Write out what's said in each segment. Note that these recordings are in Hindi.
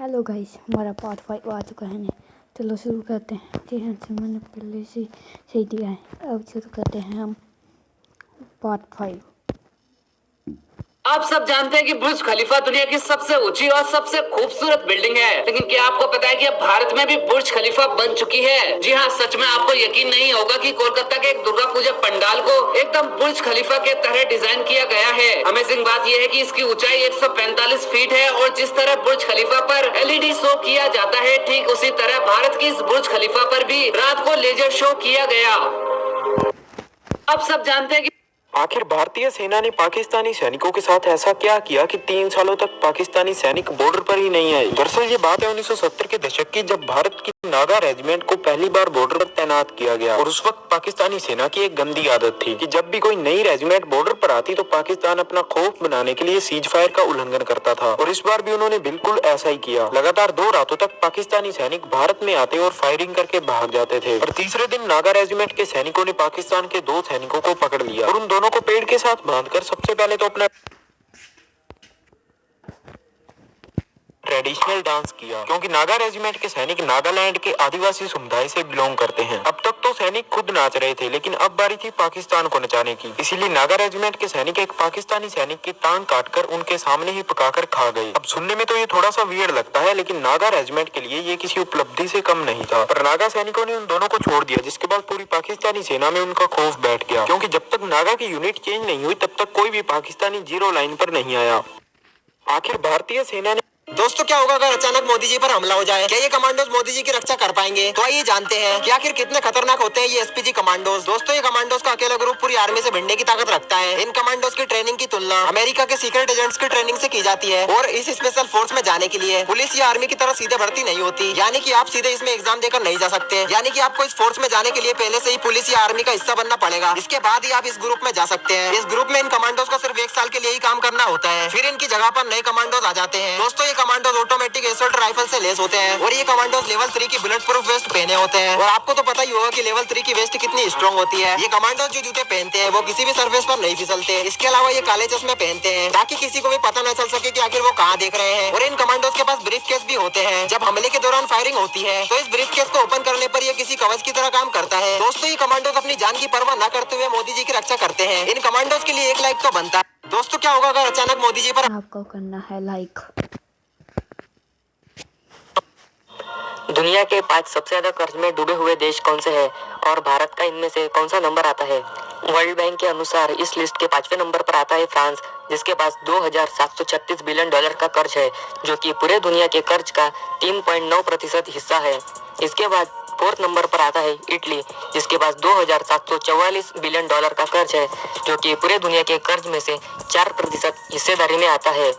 हेलो गाइस, हमारा पार्ट 5 आ चुका है। चलो शुरू करते हैं। जी हाँ, मैंने पहले से सही दिया है। अब शुरू करते हैं हम पार्ट 5। आप सब जानते हैं कि बुर्ज खलीफा दुनिया की सबसे ऊंची और सबसे खूबसूरत बिल्डिंग है, लेकिन क्या आपको पता है कि अब भारत में भी बुर्ज खलीफा बन चुकी है? जी हाँ, सच में आपको यकीन नहीं होगा कि कोलकाता के एक दुर्गा पूजा पंडाल को एकदम बुर्ज खलीफा के तरह डिजाइन किया गया है। अमेजिंग बात यह है कि इसकी ऊंचाई 145 फीट है और जिस तरह बुर्ज खलीफा पर एलईडी शो किया जाता है, ठीक उसी तरह भारत की इस बुर्ज खलीफा पर भी रात को लेजर शो किया गया। अब सब जानते हैं कि आखिर भारतीय सेना ने पाकिस्तानी सैनिकों के साथ ऐसा क्या किया कि 3 सालों तक पाकिस्तानी सैनिक बॉर्डर पर ही नहीं आए। दरअसल ये बात है 1970 के दशक की, जब भारत की नागा रेजिमेंट को पहली बार बॉर्डर पर तैनात किया गया। और उस वक्त पाकिस्तानी सेना की एक गंदी आदत थी कि जब भी कोई नई रेजिमेंट बॉर्डर पर आती तो पाकिस्तान अपना खौफ बनाने के लिए सीज फायर का उल्लंघन करता था। और इस बार भी उन्होंने बिल्कुल ऐसा ही किया। लगातार 2 रातों तक पाकिस्तानी सैनिक भारत में आते और फायरिंग करके भाग जाते थे। और तीसरे दिन नागा रेजिमेंट के सैनिकों ने पाकिस्तान के 2 सैनिकों को पकड़ लिया और उन दोनों को पेड़ के साथ बांधकर सबसे पहले तो अपना ट्रेडिशनल डांस किया, क्योंकि नागा रेजिमेंट के सैनिक नागालैंड के आदिवासी समुदाय से बिलोंग करते हैं। अब तक तो सैनिक खुद नाच रहे थे, लेकिन अब बारी थी पाकिस्तान को नचाने की। इसीलिए नागा रेजिमेंट के सैनिक एक पाकिस्तानी सैनिक की टांग काटकर उनके सामने ही पकाकर खा गए। अब सुनने में तो ये थोड़ा सा वियर्ड लगता है, लेकिन नागा रेजिमेंट के लिए ये किसी उपलब्धि से कम नहीं था। पर नागा सैनिकों ने उन दोनों को छोड़ दिया, जिसके बाद पूरी पाकिस्तानी सेना में उनका खौफ बैठ गया, क्योंकि जब तक नागा की यूनिट चेंज नहीं हुई तब तक कोई भी पाकिस्तानी जीरो लाइन पर नहीं आया। आखिर भारतीय सेना ने दोस्तों, क्या होगा अगर अचानक मोदी जी पर हमला हो जाए? क्या ये कमांडोज मोदी जी की रक्षा कर पाएंगे? तो आइए जानते हैं कि आखिर कितने खतरनाक होते हैं ये एसपीजी कमांडोज। दोस्तों, ये कमांडोज का अकेला ग्रुप पूरी आर्मी से भिड़ने की ताकत रखता है। इन कमांडोज की ट्रेनिंग की तुलना अमेरिका के सीक्रेट एजेंट्स की ट्रेनिंग से की जाती है। और इस स्पेशल फोर्स में जाने के लिए पुलिस या आर्मी की तरह सीधे भर्ती नहीं होती, यानी कि आप सीधे इसमें एग्जाम देकर नहीं जा सकते। यानी कि आपको इस फोर्स में जाने के लिए पहले से ही पुलिस या आर्मी का हिस्सा बनना पड़ेगा। इसके बाद ही आप इस ग्रुप में जा सकते हैं। इस ग्रुप में इन कमांडोज को सिर्फ 1 साल के लिए ही काम करना होता है, फिर इनकी जगह पर नए कमांडोज आ जाते हैं। दोस्तों, ये कमांडोज ऑटोमेटिक एसॉल्ट राइफल से लेस होते हैं और ये कमांडोज लेवल 3 की बुलेट प्रूफ वेस्ट पहने होते हैं। और आपको तो पता ही होगा कि लेवल 3 की वेस्ट कितनी स्ट्रॉन्ग होती है। ये कमांडोज जो जूते पहनते हैं वो किसी भी सरफेस पर नहीं फिसलते। इसके अलावा ये काले चश्मे पहनते हैं ताकि किसी को भी पता न चल सके कि आखिर वो कहाँ देख रहे हैं। और इन कमांडोज के पास ब्रीफ केस भी होते हैं। जब हमले के दौरान फायरिंग होती है तो इस ब्रीफ केस को ओपन करने पर ये किसी कवच की तरह काम करता है। दोस्तों, ये कमांडोज अपनी जान की परवाह न करते हुए मोदी जी की रक्षा करते हैं। इन कमांडोज के लिए 1 लाइक तो बनता है। दोस्तों, क्या होगा अगर अचानक मोदी जी पर आपको करना है लाइक। दुनिया के 5 सबसे ज्यादा कर्ज में डूबे हुए देश कौन से हैं और भारत का इनमें से कौन सा नंबर आता है? वर्ल्ड बैंक के अनुसार इस लिस्ट के 5वें नंबर पर आता है फ्रांस, जिसके पास $2,736 बिलियन का कर्ज है, जो कि पूरे दुनिया के कर्ज का 3.9% हिस्सा है। इसके बाद 4th नंबर पर आता है इटली, जिसके पास $2,744 बिलियन का कर्ज है, जो कि पूरे दुनिया के कर्ज में से 4% हिस्सेदारी में आता है।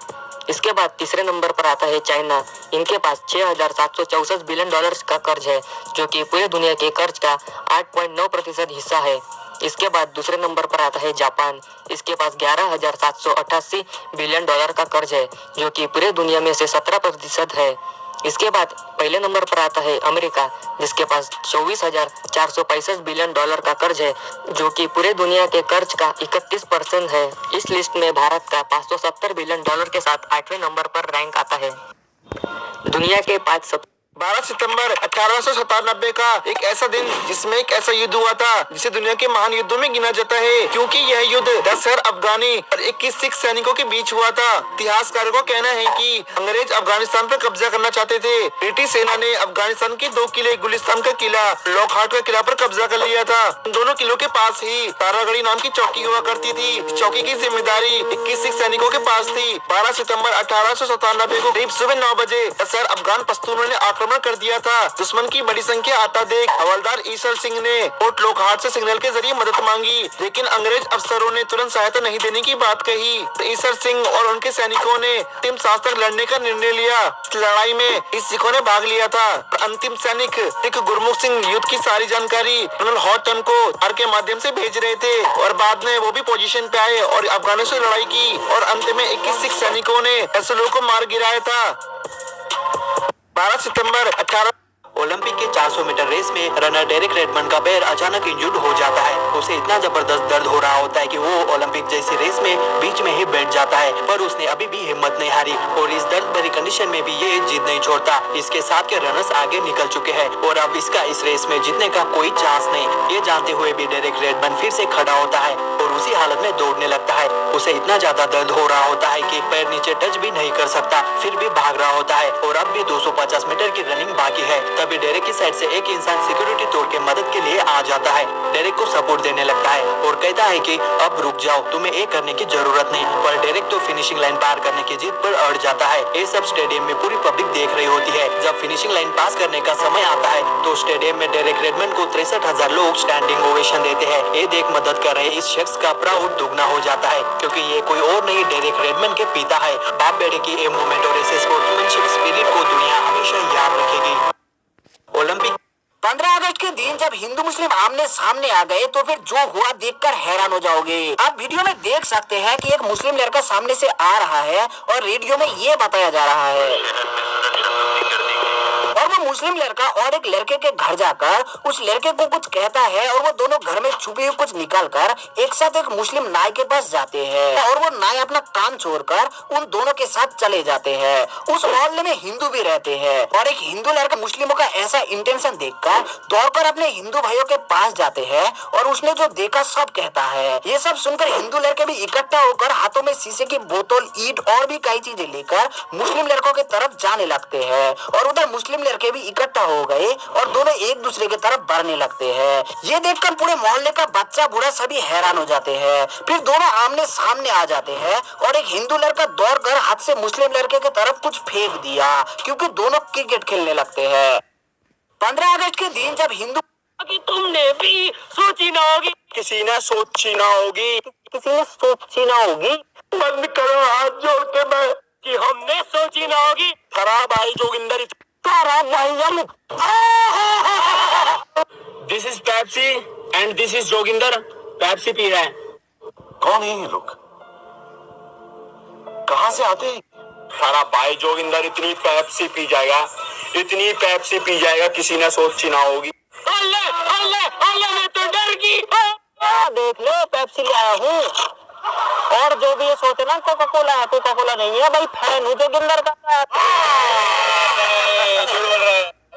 इसके बाद तीसरे नंबर पर आता है चाइना। इनके पास $6,764 बिलियन का कर्ज है, जो कि पूरे दुनिया के कर्ज का 8.9% हिस्सा है। इसके बाद दूसरे नंबर पर आता है जापान। इसके पास $11,788 बिलियन का कर्ज है, जो कि पूरे दुनिया में से 17% है। इसके बाद पहले नंबर पर आता है अमेरिका, जिसके पास $24,465 बिलियन का कर्ज है, जो कि पूरे दुनिया के कर्ज का 31% है। इस लिस्ट में भारत का $570 बिलियन के साथ 8वें नंबर पर रैंक आता है। दुनिया के 12 सितंबर 1897 का एक ऐसा दिन जिसमें एक ऐसा युद्ध हुआ था जिसे दुनिया के महान युद्धों में गिना जाता है, क्योंकि यह युद्ध 10 अफगानी और 21 सिख सैनिकों के बीच हुआ था। इतिहासकारों का कहना है कि अंग्रेज अफगानिस्तान पर कब्जा करना चाहते थे। ब्रिटिश सेना ने अफगानिस्तान के 2 किले, गुलिस्तान का किला, लॉकहार्ट का किला पर कब्जा कर लिया था। इन दोनों किलों के पास ही तारागढ़ी नाम की चौकी हुआ करती थी। चौकी की जिम्मेदारी 21 सिख सैनिकों के पास थी। 12 सितंबर 1897 को करीब सुबह 9 बजे अफगान पश्तूनों ने आक्रमण कर दिया था। दुश्मन की बड़ी संख्या आता देख हवलदार ईसर सिंह ने फोर्ट लॉकहार्ट से सिग्नल के जरिए मदद मांगी, लेकिन अंग्रेज अफसरों ने तुरंत सहायता नहीं देने की बात कही। तो ईसर सिंह और उनके सैनिकों ने अंतिम सांस तक लड़ने का निर्णय लिया। इस लड़ाई में इस सिखों ने भाग लिया था। अंतिम सैनिक सिख गुरमुख सिंह युद्ध की सारी जानकारी जनरल हॉटन को तार के माध्यम से भेज रहे थे और बाद में वो भी पोजीशन पे आए और अफगानों से लड़ाई की और अंत में 21 सिख सैनिकों ने ऐसे लोगों को मार गिराया था। 12 सितंबर 18 और ओलंपिक के 400 मीटर रेस में रनर डेरिक रेडमंड का पैर अचानक इंजर्ड हो जाता है। उसे इतना जबरदस्त दर्द हो रहा होता है कि वो ओलंपिक जैसी रेस में बीच में ही बैठ जाता है, पर उसने अभी भी हिम्मत नहीं हारी और इस दर्द भरी कंडीशन में भी ये जीत नहीं छोड़ता। इसके साथ के रनर्स आगे निकल चुके हैं और अब इसका इस रेस में जीतने का कोई चांस नहीं। ये जानते हुए भी डेरिक रेडमंड फिर से खड़ा होता है और उसी हालत में दौड़ने लगता है। उसे इतना ज्यादा दर्द हो रहा होता है कि पैर नीचे टच भी नहीं कर सकता, फिर भी भाग रहा होता है और अब भी 250 मीटर की रनिंग बाकी है। तभी डेरिक की साइड से एक इंसान सिक्योरिटी तोड़ के मदद के लिए आ जाता है, डेरिक को सपोर्ट देने लगता है और कहता है कि अब रुक जाओ, तुम्हें ये करने की जरूरत नहीं। पर डेरिक तो फिनिशिंग लाइन पार करने की जिद पर अड़ जाता है। ये सब स्टेडियम में पूरी पब्लिक देख रही होती है। जब फिनिशिंग लाइन पास करने का समय आता है तो स्टेडियम में डेरिक रेडमंड को 63,000 लोग स्टैंडिंग ओवेशन देते हैं। ये देख मदद कर रहे इस शख्स का प्राउड दुगना हो जाता है, क्योंकि ये कोई और नहीं डेरिक रेडमंड के पिता है। बाप बेटे की ये मूवमेंट और ऐसे स्पोर्ट्समैनशिप स्पिरिट को दुनिया हमेशा याद रखेगी। ओलंपिक 15 अगस्त के दिन जब हिंदू मुस्लिम आमने सामने आ गए तो फिर जो हुआ देखकर हैरान हो जाओगे। आप वीडियो में देख सकते हैं कि एक मुस्लिम लड़का सामने से आ रहा है और रेडियो में ये बताया जा रहा है और वो मुस्लिम लड़का और एक लड़के के घर जाकर उस लड़के को कुछ कहता है और वो दोनों घर में छुपी हुई कुछ निकालकर एक साथ एक मुस्लिम नाई के पास जाते हैं और वो नाई अपना काम छोड़कर उन दोनों के साथ चले जाते हैं। उस मोहल्ले में हिंदू भी रहते हैं और एक हिंदू लड़का मुस्लिमों का ऐसा इंटेंशन देखकर दौड़कर अपने हिंदू भाइयों के पास जाते हैं और उसने जो देखा सब कहता है। ये सब सुनकर हिंदू लड़के भी इकट्ठा होकर हाथों में शीशे की बोतल, ईंट और भी कई चीजें लेकर मुस्लिम लड़कों की तरफ जाने लगते हैं और उधर मुस्लिम लड़के भी इकट्ठा हो गए और दोनों एक दूसरे की तरफ बढ़ने लगते हैं। ये देखकर पूरे मोहल्ले का बच्चा बूढ़ा सभी हैरान हो जाते हैं। फिर दोनों आमने सामने आ जाते हैं और एक हिंदू लड़का दौड़कर हाथ से मुस्लिम लड़के की तरफ कुछ फेंक दिया, क्योंकि दोनों क्रिकेट खेलने लगते हैं। 15 अगस्त के दिन जब हिंदू तुमने भी सोची ना होगी, किसी ने सोची ना होगी, किसी ने सोची ना होगी, बंद करो हाथ जोड़ के मैं कि हमने सोची ना होगी। खराब भाई जोगिंदर सारा भाई हम this is Pepsi and this is Joginder. Pepsi P रहे हैं। कौन है ये लोग, कहाँ से आते हैं? खराब भाई जोगिंदर इतनी पेप्सी पी जाएगा, इतनी पेप्सी पी जाएगा किसी ने सोची ना होगी। अल्लाह अल्लाह अल्लाह, मैं तो डर गई। देख लो पेप्सी ले आया हूँ। और जो भी ये सोचे ना कोका कोला है, कोका कोला नहीं है भाई, फैन हूँ जोगिंदर का।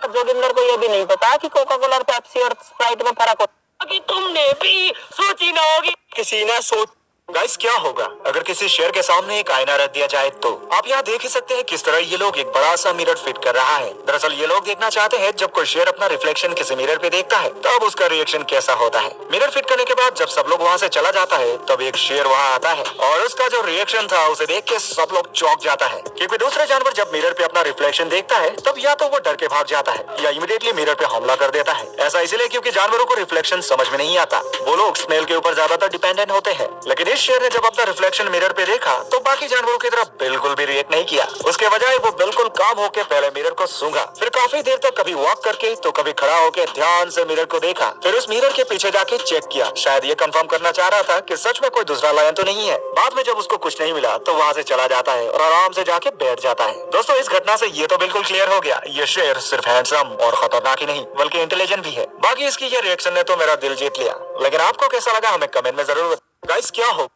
जोगिंदर को ये भी नहीं पता कि कोका कोला और पेप्सी और स्प्राइट में फर्क होता है। कि तुमने भी सोची ना होगी, किसी ने सोच गाइस क्या होगा अगर किसी शेर के सामने एक आईना रख दिया जाए तो? आप यहाँ देख ही सकते हैं किस तरह ये लोग एक बड़ा सा मिरर फिट कर रहा है। दरअसल ये लोग देखना चाहते हैं जब कोई शेर अपना रिफ्लेक्शन किसी मिरर पे देखता है तब उसका रिएक्शन कैसा होता है। मिरर फिट करने के बाद जब सब लोग वहाँ से चला जाता है तब एक शेर वहाँ आता है और उसका जो रिएक्शन था उसे देख के सब लोग चौंक जाता है, क्योंकि दूसरे जानवर जब मिरर पे अपना रिफ्लेक्शन देखता है तब या तो वो डर के भाग जाता है या इमीडिएटली मिरर पे हमला कर देता है। ऐसा इसलिए क्योंकि जानवरों को रिफ्लेक्शन समझ में नहीं आता, वो लोग स्मेल के ऊपर ज्यादातर डिपेंडेंट होते हैं। लेकिन इस शेर ने जब अपना रिफ्लेक्शन मिरर पे देखा तो बाकी जानवरों की तरह बिल्कुल भी रिएक्ट नहीं किया। उसके बजाय वो बिल्कुल काम होके पहले मिरर को सूंघा, फिर काफी देर तक कभी वॉक करके तो कभी खड़ा होके ध्यान से मिरर को देखा, फिर उस मिरर के पीछे जाके चेक किया, शायद ये कंफर्म करना चाह रहा था कि सच में कोई दूसरा लायन तो नहीं है। बाद में जब उसको कुछ नहीं मिला तो वहाँ से चला जाता है और आराम से जाके बैठ जाता है। दोस्तों इस घटना से ये तो बिल्कुल क्लियर हो गया, ये शेर सिर्फ हैंडसम और खतरनाक ही नहीं बल्कि इंटेलिजेंट भी है। बाकी इसकी ये रिएक्शन ने तो मेरा दिल जीत लिया। लेकिन आपको कैसा लगा हमें कमेंट में जरूर गाइस। क्या हो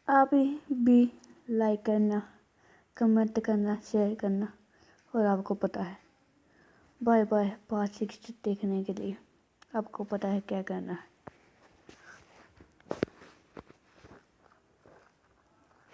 आप भी लाइक करना, कमेंट करना, शेयर करना और आपको पता है बाय बाय पार्ट 6 देखने के लिए आपको पता है क्या करना है।